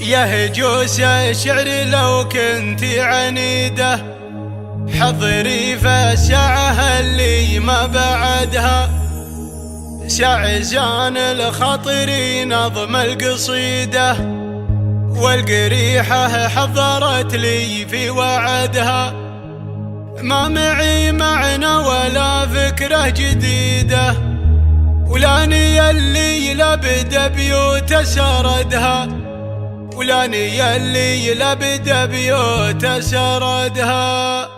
يهجوس الشعر لو كنتي عنيده، حضري فالساعة اللي ما بعدها. شعزان الخطري نظم القصيدة، والقريحة حضرت لي في وعدها. ما معي معنى ولا فكرة جديدة، ولاني اللي لبدا بيوت سردها، ولاني اللي لبدا بيوت سردها.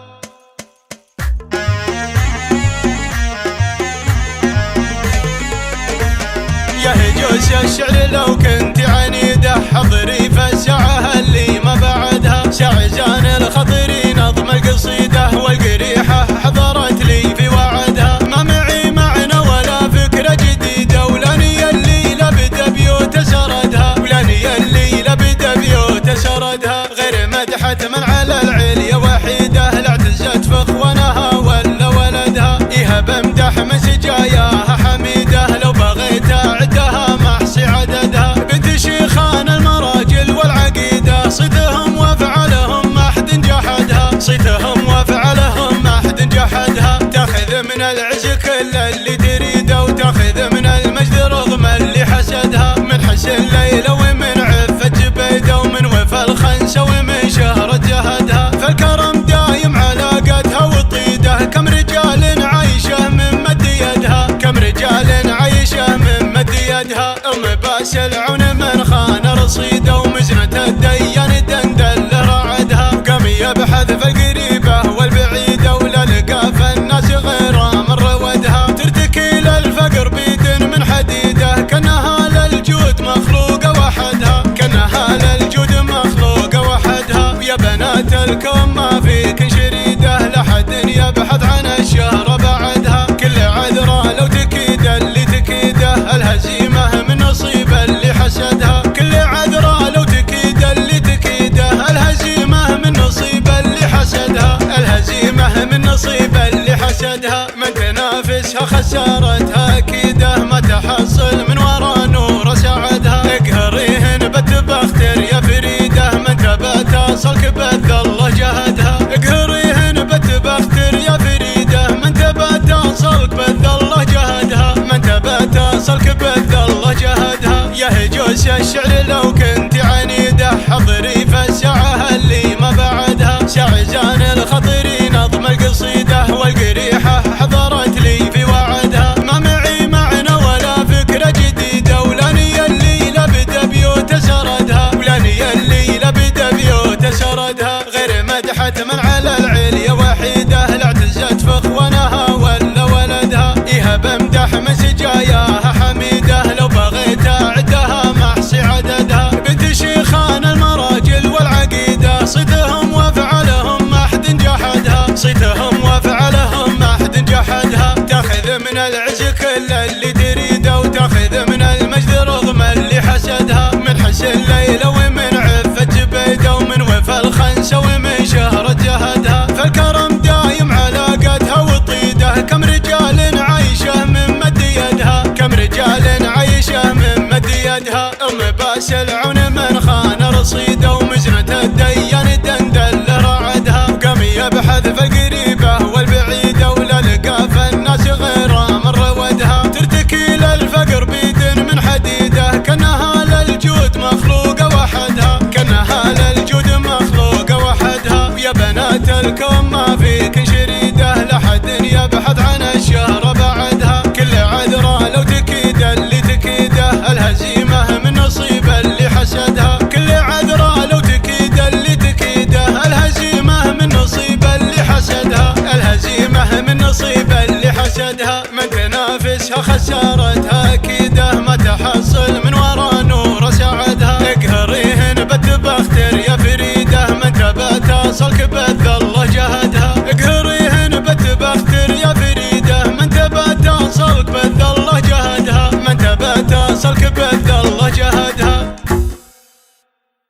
يهجوس الشعر لو كنت عنيده، حضري فالساعة اللي ما بعدها. شعزان الخطري نظم القصيدة، والقريحة حضرت لي في وعدها. ما معي معنى ولا فكرة جديدة، ولاني اللي لبدا بيوت سردها، ولاني اللي لبدا بيوت سردها. غير مدحة من على العليا وحيدة، لا اعتزت في اخوانها ولا ولدها. إيها بمدح من سجاياها حميدة، لو بغيت اعدها ما احصي عددها. بنت شيخان المراجل والعقيدة، صيتهم وافعالهم ما حد جحدها، صيتهم وافعالهم ما حد جحدها. تاخذ من العز كل اللي تريده، وتاخذ من المجد رغم اللي حسدها. من حسن ليلة ومن عفة جبيدة، ومن وفى الخنسة ومن شهرة جهدها. فالكرم دايم علاقتها وطيده، كم رجال عايشة من مد يدها، كم رجال عايشة من مد يدها. باس العون من خان رصيده، ومزنة الديان دندل رعدها. قام يبحث في القريبة والبعيدة، ولا لقى في الناس غير من رودها. ترتكي للفقر بيد من حديده، كانها للجود مخلوقة وحدها، كانها للجود مخلوقة وحدها. ويا بنات الكون ما فيك شريده، لحد يبحث عن الشهرة بعدها. كل عذرة لو تكيد اللي تكيده، الهزيمة من نصيب اللي حسدها. كل عذرة لو تكيد اللي تكيده، الهزيمة من نصيب اللي حسدها، الهزيمة من نصيب اللي حسدها. من تنافسها خسارتها أكيده، ما تحصل من ورا نور سعدها. اقهريهن بتبختر يا فريده، من تبى تصلك بذ الله جهدها. اقهريهن بتبختر يا فريده، من تبى تصلك بذ الله جهدها، من تبى تصلك بذ الله جهدها. يهجوس الشعر لو كنت عنيده، حضري فالساعة اللي ما بعدها. شعزان الخطري نظم القصيدة، والقريحة حضرت لي في وعدها. ما معي معنى ولا فكرة جديدة، ولاني اللي لبدا بيوت سردها، ولاني اللي لبدا بيوت سردها. غير مدحة من على العليا وحيدة، لا اعتزت في اخوانها ولا ولدها. إيها بمدح من سجاياها حميدة، لو بغيت اعدها ما احصي عددها. بنت شيخان المراجل والعقيدة، صيتهم وافعالهم ما حد جحدها، صيتهم وافعالهم ما حد جحدها. تاخذ من العز كل اللي تريده، وتاخذ من المجد رغم اللي حسدها. من حسن ليلة ومن عفة جبيدة، ومن وفى الخنسة ومن شهرة جهدها. فالكرم دايم علاقتها وطيده، كم رجال عايشة من مد يدها، كم رجال عايشة من مد يدها. باس العون من خان رصيده، ومزنة الديان دندل رعدها. قام يبحث في القريبة والبعيدة، ولا لقى في الناس غير من رودها. ترتكي للفقر بيد من حديده، كانها للجود مخلوقة وحدها، كانها للجود مخلوقة وحدها. ويا بنات الكون ما فيك شريده، لحد يبحث عن الشهرة بعدها. كل عذرة لو تكيد اللي تكيده، الهزيمة من نصيب اللي حسدها. كل عذرة لو تكيد اللي تكيده، الهزيمة من نصيب اللي حسدها، الهزيمة من نصيب اللي حسدها. من تنافسها خسارتها